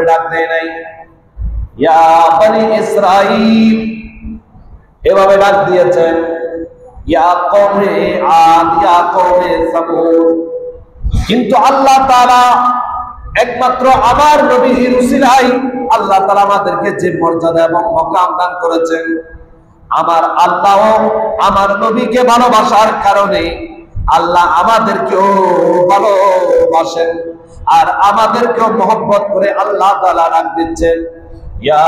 করে ডাক দেয় নাই, ইয়া বনি ইসরাঈল এভাবে ডাক দিয়েছেন, ইয়া কওমে আদ, ইয়া কওমে সামূদ। কিন্তু আল্লাহ তাআলা একমাত্র আমার নবীর উসিলায় আল্লাহ তাআলা আমাদেরকে যে মর্যাদা এবং মাকাম দান করেছেন, আমার আল্লাহ আমার নবীকে ভালোবাসার কারণে আল্লাহ আমাদেরকেও ভালোবাসেন আর আমাদেরকেও মহব্বত করে আল্লাহ তাআলা ডাক দিচ্ছেন, ইয়া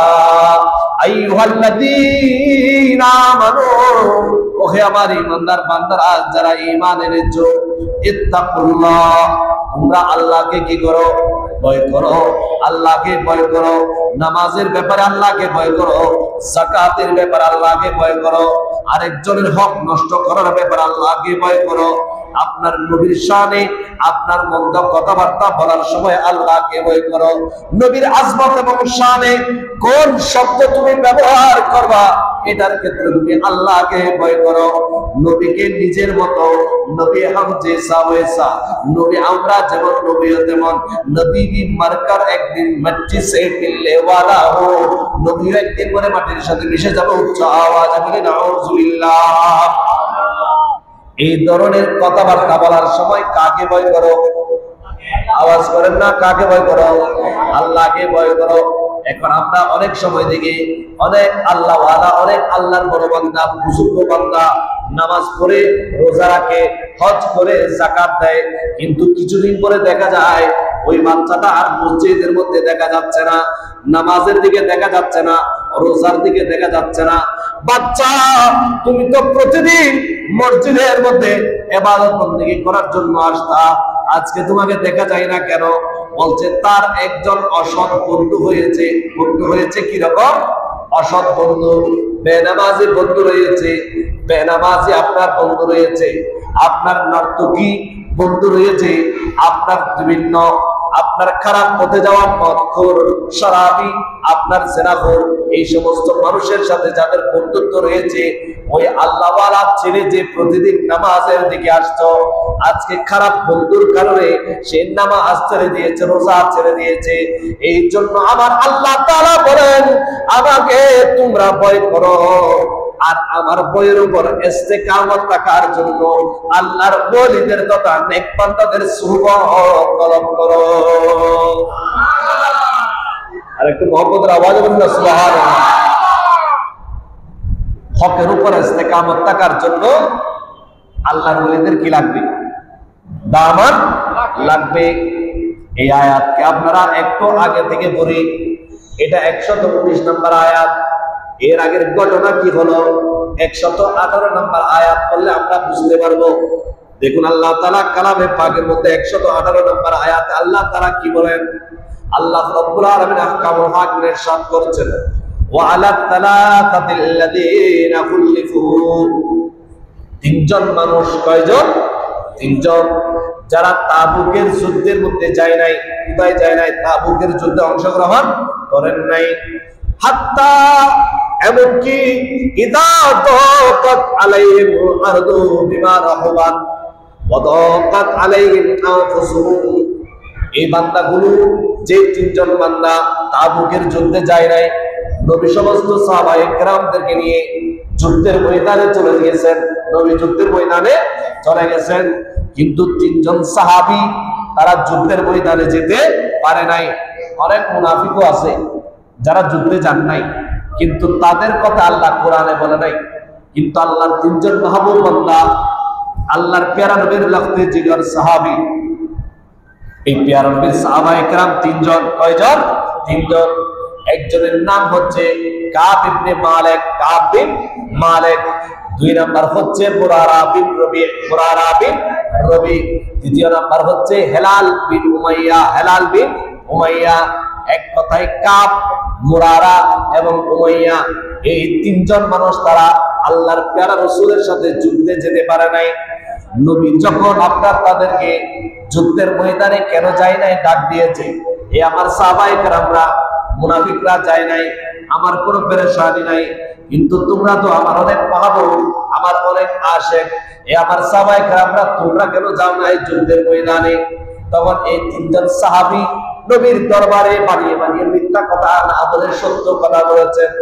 আইয়ুহাল্লাযীনা আমানু, ওহে আমার ঈমানদার বান্দারা যারা ঈমান এনেছো, ইত্তাকুল্লাহ, তোমরা আল্লাহকে কি করো? ভয় করো। আল্লাহকে ভয় করো। নামাজের ব্যাপারে আল্লাহকে ভয় করো, যাকাতের ব্যাপারে আল্লাহকে ভয় করো, আরেকজনের হক নষ্ট করার ব্যাপারে আল্লাহকে ভয় করো। আপনার নবীর শানে আপনার মন্দ কথাবার্তা বলার সময় আল্লাহকে ভয় করো। নবীর আজমত এবং শানে কোন শব্দ তুমি ব্যবহার করবা এটার ক্ষেত্রে তুমি আল্লাহকে ভয় করো। নবীকে নিজের মতো, নবী হাম জেসা ওয়েসা, নবী আমরা যেমন নবীও তেমন। নবী भी मरकर एक दिन मिट्टी से मिलने वाला हो, नबी एक दिन মনে মাটির সাথে মিশে যাবে। উচ্চ আওয়াজে বলি নাউযুবিল্লাহ। এই ধরনের কথাবার্তা বলার সময় কাকে ভয় করো? আওয়াজ করেন না, কাকে ভয় করো? আল্লাহকে ভয় করো। এখন আমরা অনেক সময় দেখি অনেক আল্লাহওয়ালা, অনেক আল্লাহর বড় বান্দা, বুজুর্গ বান্দা নামাজ পড়ে, রোজা রাখে, হজ করে, যাকাত দেয়, কিন্তু কিছুদিন পরে দেখা যায় ওই বাচ্চাটা আর মসজিদের মধ্যে দেখা যাচ্ছে না, নামাজের দিকে দেখা যাচ্ছে না, রোজার দিকে দেখা যাচ্ছে না। বাচ্চা, তুমি তো প্রতিদিন মসজিদের মধ্যে ইবাদত বন্দেগী করার জন্য আসতা, আজকে তোমাকে দেখা যায় না কেন? বলছে তার একজন অসৎ বন্ধু হয়েছে। বন্ধু হয়েছে কি রকম? অসৎ বন্ধু, বেনামাজি বন্ধু রয়েছে। বেনামাজি আপনার বন্ধু রয়েছে, আপনার নর্তকী বন্ধু রয়েছে, আপনার বিভিন্ন আপনার খারাপ পথে যাওয়া মদখোর, শরাবী, আপনার জেনাখোর, এই সমস্ত মানুষের সাথে যাদের বন্ধুত্ব রয়েছে, ওই আল্লাহওয়ালা ছেলে যে প্রতিদিন নামাজের দিকে আসতো, আজকে খারাপ বন্ধুর কারণে সে নামাজ ছেড়ে দিয়েছে, রোজা ছেড়ে দিয়েছে। এই জন্য আমার আল্লাহ তাআলা বলেন, আমাকে তোমরা ভয় করো আর আমার বইয়ের উপর ইস্তেকামত রাখার জন্য আল্লাহর ওলিদের তথা নেক বান্দাদের সুবহান কলম করো। আর একটু মুহাব্বতের আওয়াজে বলুন না সুবহানাল্লাহ। হকের উপর ইস্তেকামত রাখার জন্য আল্লাহর ওলিদের কি লাগবে? দামান লাগবে। এই আয়াতকে আপনারা একটু আগে থেকে পড়ি, এটা 119 নম্বর আয়াত। এর আগের ঘটনা কি হলো 118 নম্বর আয়াত পড়লে আমরা বুঝতে পারবো। দেখুন আল্লাহ তাআলা কালামে পাকের মধ্যে 118 নম্বর আয়াতে আল্লাহ তাআলা কি বলেন? আল্লাহ রাব্বুল আলামিন আহকামুল হাকিমের ইরশাদ করেছেন, ওয়া আলা সালাতাতিল্লাযীনা খুলিফু, তিনজন মানুষ, কয়জন? তিনজন, যারা তাবুকের যুদ্ধের মধ্যে যায় নাই, কোথায় যায় নাই? তাবুকের যুদ্ধে অংশগ্রহণ করেন নাই। হাত্তা, এমনকি ইদা দাকাত আলাইহিম আরদু বিমা রাহাবাত ওয়া দাকাত আলাইহিম আনফুসুহুম, এই বান্দাগুলো, যে তিনজন বান্দা তাবুকের যুদ্ধে যায় নাই, নবী সমস্ত সাহাবায়ে কেরামদেরকে নিয়ে যুদ্ধের ময়দানে চলে গিয়েছেন, নবী যুদ্ধের ময়দানে চলে গেছেন, কিন্তু তিনজন সাহাবী তারা যুদ্ধের ময়দানে যেতে পারে নাই। অনেক মুনাফিকও আছে যারা যুদ্ধে যান নাই, কিন্তু তাদের কথা আল্লাহ কোরআনে বলে নাই। কিন্তু আল্লাহর তিনজন মাহবুব বান্দা, আল্লাহর প্যারা নবীর লখতে জিগর সাহাবী, এই প্যারা নবীর সাহাবায়ে কেরাম তিনজন, কয়জন? তিনজন। একজনের নাম হচ্ছে কাব ইবনে মালিক, কাব বিন মালিক। দুই নাম্বার হচ্ছে মুরারা বিন রবি, মুরারা বিন রবি। তৃতীয় নাম্বার হচ্ছে হেলাল বিন উমাইয়া, হেলাল বিন উমাইয়া। এক কথায় কাব, মুরারা এবং উমাইয়া, এই তিনজন মানুষ তারা আল্লাহর প্যারা রাসূলের সাথে যুদ্ধে যেতে পারে নাই। নবী যখন আপনার তাদেরকে যুদ্ধের ময়দানে কেন যায় নাই ডাক দিয়েছে, এ আমার সাহাবায়ে কেরামরা, মুনাফিকরা যায় নাই, আমার কোনো পেরেশানি নাই, কিন্তু তোমরা তো আমার অনেক মাহবুব, আমার অনেক আশিক, এ আমার সাহাবায়ে কেরামরা, তোমরা কেন যাও নাই যুদ্ধের ময়দানে? তখন এই তিনজন সাহাবী নবীর দরবারে বানিয়ে বানিয়ে মিথ্যা কথা না বলে সত্য কথা বলেছেন।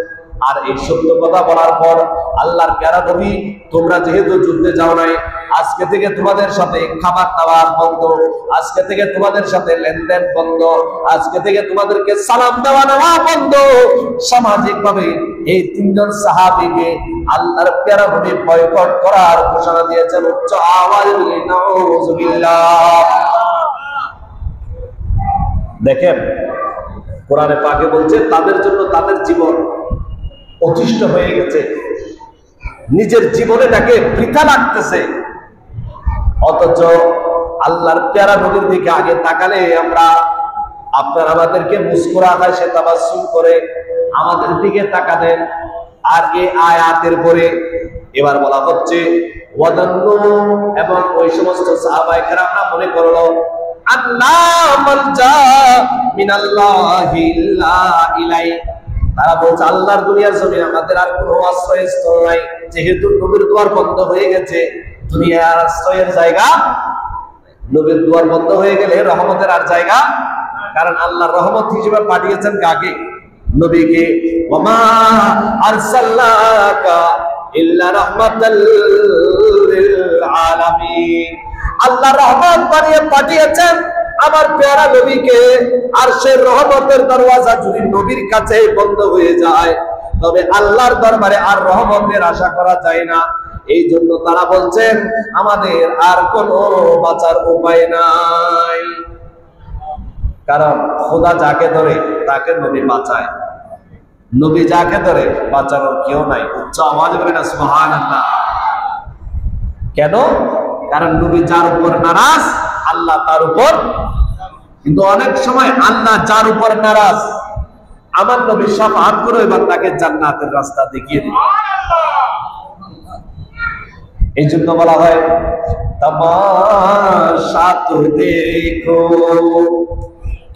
আর এই সত্য কথা বলার পর আল্লাহর প্যারা নবী, তোমরা যেহেতু যুদ্ধে যাও নাই, আজকে থেকে তোমাদের সাথে খাবার দাবার বন্ধ, আজকে থেকে তোমাদের সাথে লেনদেন বন্ধ, আজকে থেকে তোমাদেরকে সালাম দেওয়া নেওয়া বন্ধ। সামাজিক ভাবে এই তিনজন সাহাবীকে আল্লাহর প্যারা নবী বয়কট করার ঘোষণা দিয়েছেন। উচ্চ আওয়াজ বলি নাউযুবিল্লাহ। দেখেন কোরআনে পাকে বলছে তাদের জন্য তাদের জীবন অতিষ্ঠ হয়ে গেছে, নিজের জীবনে তাকে বৃথা লাগতেছে। অথচ আল্লাহর প্যারা নবীর দিকে আগে তাকালে আমরা, আপনার আমাদেরকে মুস্কুরা হাসে তাবাসসুম করে আমাদের দিকে তাকাতেন। আর এই আয়াতের পরে এবার বলা হচ্ছে ওয়াদান্নু, এবং ওই সমস্ত সাহাবায়ে কেরামরা মনে করলো আল্লাহ মালজা মিনাল্লাহি ইল্লা ইলাইহি, তারা বলছে আল্লাহর দুনিয়ার জমিনে আমাদের আর কোনো আশ্রয়স্থল নাই, যেহেতু নবীর দুয়ার বন্ধ হয়ে গেছে, দুনিয়ার আশ্রয়ের জায়গা, নবীর দুয়ার বন্ধ হয়ে গেলে রহমতের আর জায়গা, কারণ আল্লাহর রহমত হিসেবে পাঠিয়েছেন কাকে? নবীকে। ওয়ামা আরসালনাকা ইল্লা রাহমাতাল লিল আলামিন, আল্লাহ রহমত বানিয়ে পাঠিয়েছেন আমার প্যারা নবীকে। আর সে রহমতের দরওয়াজা যদি নবীর কাছে বন্ধ হয়ে যায়, তবে আল্লাহর দরবারে আর রহমতের আশা করা যায় না। এই জন্য তারা বলছেন আমাদের আর কোনো বাঁচার উপায় নাই, কারণ খোদা যাকে ধরে তাকে নবী বাঁচায়, নবী যাকে ধরে বাঁচানোর কেউ নাই। উচ্চ আওয়াজ বলে না সুবহানাল্লাহ। কেন? কারণ নবী যার উপর নারাজ, আল্লাহ তার উপর। কিন্তু অনেক সময় আল্লাহ যার উপর নারাজ, আমার নবী শাফাআত করে এবার তাকে জান্নাতের রাস্তা দেখিয়ে দিবে। এই জন্য বলা হয় তামাশা তো দেখো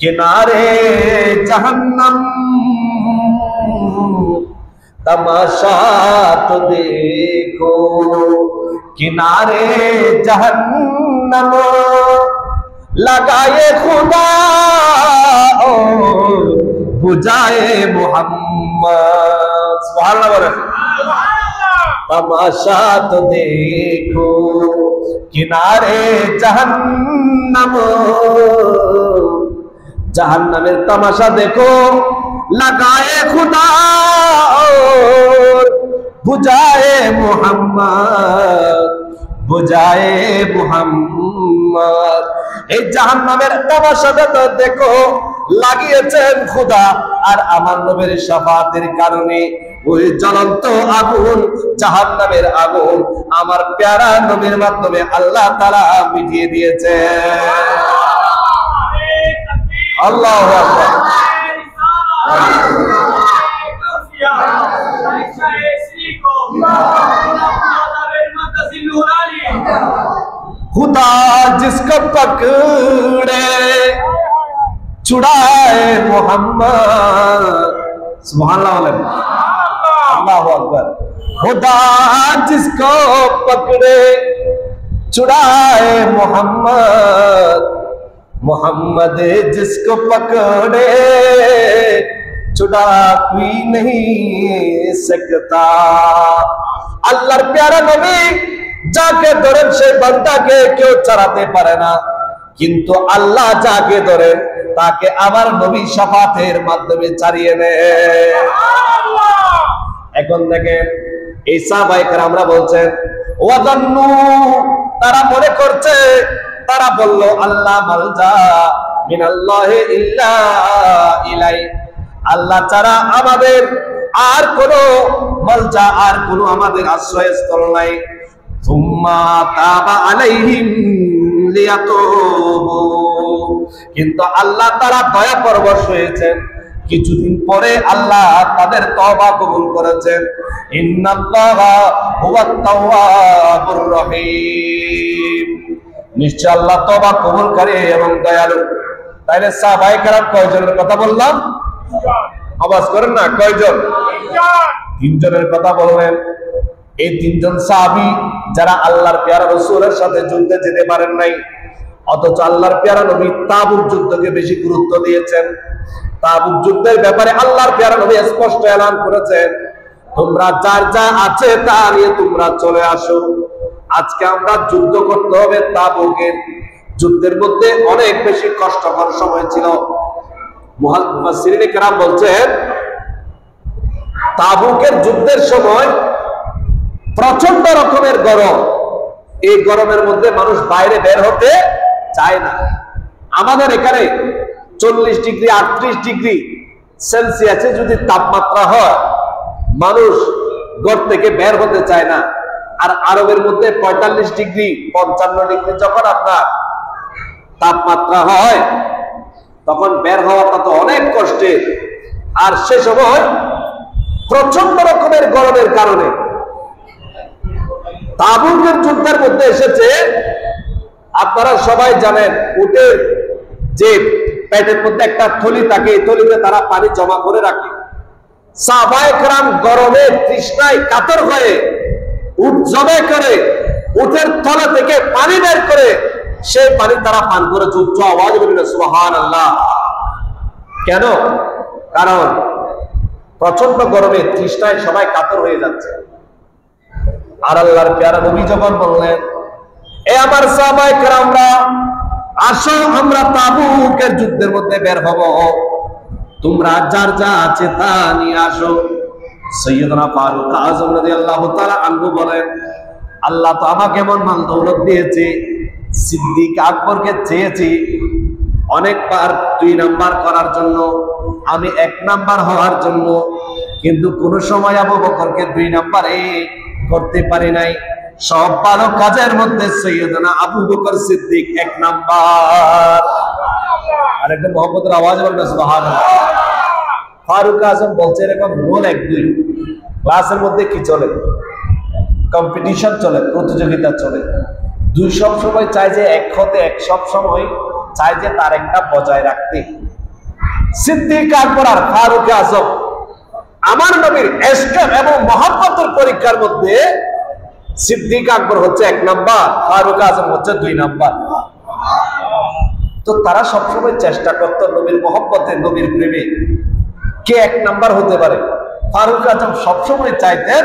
কিনারে জাহান্নাম, तमाशा तो देखो किनारे जहन्नम, लगाए खुदा और बुझाए मोहम्मद। सुभान अल्लाह। तमाशा तो देखो किनारे जहन्नम, जहन्नमेर तमाशा देखो, लगाए खुदा और बुझाए मोहम्मद, बुझाए मोहम्मद। এই জাহান্নামের তামাশাটা তো দেখো, লাগিয়েছেন খোদা আর আমার নবীর শাফাতের কারণে ওই জ্বলন্ত আগুন, জাহান্নামের আগুন আমার প্যারা নবীর মাধ্যমে আল্লাহ তাআলা মিটিয়ে দিয়েছে। আল্লাহু আকবার। खुदा जिसको पकड़े छुड़ाए मोहम्मद। सुभान अल्लाह, अल्लाहु अकबर। खुदा जिसको पकड़े छुड़ाए मोहम्मद, मोहम्मद जिसको पकड़े छुड़ा कोई नहीं सकता। আল্লাহর প্যারা নবী যাকে ধরেন সেই বান্দাকে কেউ ছাড়াতে পারে না, কিন্তু আল্লাহ যাকে ধরেন তাকে আমার নবী শাফাতের মাধ্যমে ছাড়িয়ে নেয়। এখন দেখেন এই সাহাবায়ে কেরামরা বলছেন ওয়াদান্নু, তারা মনে করছে, তারা বলল আল্লাহ মালজা মিনাল্লাহি ইল্লা ইলাই, আল্লাহ ছাড়া আমাদের আর কোনো মালজা, আর কোনো আমাদের আশ্রয়স্থল নাই। সুম্মা তাবা আলাইহিম লিয়াতুবু, কিন্তু আল্লাহ তাআলা দয়া পরবশ হয়েছেন, কিছুদিন পরে আল্লাহ তাদের তওবা কবুল করেছেন। ইন্নাল্লাহা হুয়াত তাওয়াবুর রহিম, নিশ্চয় আল্লাহ তওবা কবুলকারী এবং দয়ালু। তাইলে সাহাবায়ে কেরাম কয়জনের কথা বললাম? আওয়াজ করেন না, কয়জন? তিনজনের কথা বললেন। এই তিনজন সাহাবী যারা আল্লাহর প্যারা রাসূলের সাথে যুদ্ধে যেতে পারেন নাই, অথচ আল্লাহর পেয়ারা নবী তাবুক যুদ্ধকে বেশি গুরুত্ব দিয়েছেন। তাবুক যুদ্ধের ব্যাপারে আল্লাহর পেয়ারা নবী স্পষ্ট এলান করেছেন, তোমরা যার যা আছে তা নিয়ে তোমরা চলে আসো, আজকে আমরা যুদ্ধ করতে হবে। তাবুকের যুদ্ধের মধ্যে অনেক বেশি কষ্টকর সময় ছিল। মুফাসসিরিনে কেরাম বলছেন, তাবুকের যুদ্ধের সময় প্রচন্ড রকমের গরম। এই গরমের মধ্যে মানুষ বাইরে বের হতে চায় না। আমাদের এখানে 40 ডিগ্রি 38 ডিগ্রি সেলসিয়াসে যদি তাপমাত্রা হয়, মানুষ ঘর থেকে বের হতে চায় না। আর আরবের মধ্যে 45 ডিগ্রি 55 ডিগ্রি যখন আপনার তাপমাত্রা হয়, তখন বের হওয়াটা তো অনেক কষ্টের। আর সে সময় প্রচন্ড রকমের গরমের কারণে তাবুকের যুদ্ধের মধ্যে এসেছে, আপনারা সবাই জানেন, উটের যে পেটের মধ্যে একটা থলি থাকে, এই থলিতে তারা পানি জমা করে রাখে। সাহাবায়ে কেরাম গরমে তৃষ্ণায় কাতর হয়ে উট জমা করে উটের তলা থেকে পানি বের করে সেই পানি তারা পান করেছে। উচ্চ আওয়াজ বলল সুবহানাল্লাহ। কেন? কারণ প্রচন্ড গরমে তৃষ্ণায় সবাই কাতর হয়ে যাচ্ছে। আর আল্লাহর প্যারা নবী যখন বললেন, এ আমার সাহাবায়ে কেরামরা, আসো আমরা তাবুকের যুদ্ধের মধ্যে বের হব, তোমরা যার যা আছে তা নিয়ে আসো। সাইয়্যিদনা ফারুক আযম রাদিয়াল্লাহু তাআলা আনহু বলেন, আল্লাহ তো আমাকে এমন মাল দৌলত দিয়েছে, সিদ্দিক আকবরকে চেয়েছি অনেকবার 2 নাম্বার করার জন্য, আমি 1 নাম্বার হওয়ার জন্য, কিন্তু কোন সময় আবু বকরকে 2 নাম্বারে করতে পারি নাই। সব ভালো কাজের মধ্যে সাইয়্যিদনা আবু বকর সিদ্দিক 1 নাম্বার। আর একটা মুহাম্মদের আওয়াজ বলবে সুবহানাল্লাহ। ফারুক আযম বলছে, এরকম রোল 1-2 ক্লাসের মধ্যে কি চলে? কম্পিটিশন চলে, প্রতিযোগিতা চলে। 2 সব সময় চায় যে 1 হতে, 1 সব সময় চায় যে তার একটা বজায় রাখতে। সিদ্দিক আকবর আর ফারুক আযম আমার নবীর ইশক এবং মহব্বতের পরীক্ষার মধ্যে সিদ্দিক আকবর হচ্ছে 1 নাম্বার, ফারুক আযম হচ্ছে 2 নাম্বার। তো তারা সবসময় চেষ্টা করত নবীর মহব্বতে, নবীর প্রেমে কে 1 নাম্বার হতে পারে। ফারুক আযম সবসময় চাইতেন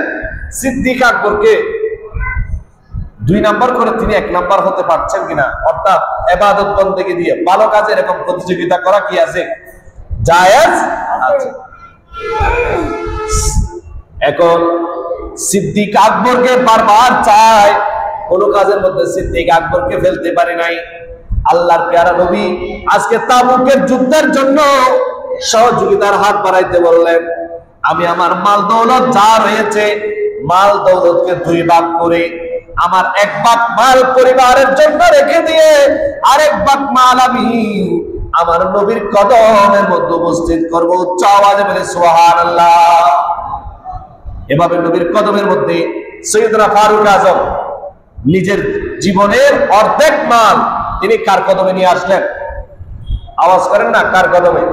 সিদ্দিক আকবরকে 2 নাম্বার করে তিনি 1 নাম্বার হতে পারছেন কিনা, অর্থাৎ ইবাদত বন্দেগী দিয়ে ভালো কাজে এরকম প্রতিযোগিতা করা কি আছে? জায়েজ আছে। এখন সিদ্দিক আকবরকে বারবার চায়, কোন কাজের মধ্যে সিদ্দিক আকবরকে ফেলতে পারে নাই। আল্লাহর প্যারা নবী আজকে তাবুকের যুদ্ধের জন্য সহযোগিতার হাত বাড়াইতে বললেন, আমি আমার মাল দৌলত যা রয়েছে, মাল দৌলতকে 2 ভাগ করে আমার 1 ভাগ মাল পরিবারের জন্য রেখে দিয়ে আরেক ভাগ মাল আমি আমার নবীর কদমের মধ্যে উপস্থিত করব। উচ্চ আওয়াজে বলে সুবহানাল্লাহ। এভাবে নবীর কদমের মধ্যে সাইয়্যিদনা ফারুক আযম নিজের জীবনের অর্ধেক মাল তিনি কার কদমে নিয়ে আসলেন? আওয়াজ করেন না, কার কদমে?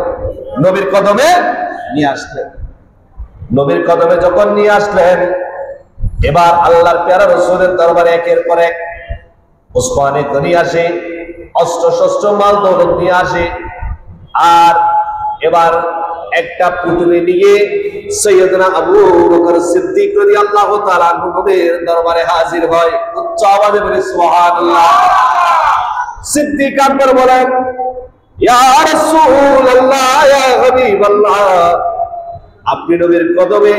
নবীর কদমে নিয়ে আসলেন। নবীর কদমে যখন নিয়ে আসলেন, এবার আল্লাহর প্যারা রাসূলের দরবারে একের পর এক ওসমানে গনি আসে, অস্ত্র শস্ত্র মাল দৌলত নিয়ে আসে। আর এবার একটা পুতুলে নিয়ে সাইয়্যিদনা আবু বকর সিদ্দিক রাদিয়াল্লাহু তাআলা আনহু নবীর দরবারে হাজির হয়। উচ্চ আওয়াজে বলে সুবহানাল্লাহ। সিদ্দিক আকবর বলেন, ইয়া রাসূলুল্লাহ, ইয়া হাবিবাল্লাহ, আপনি নবীর কদমে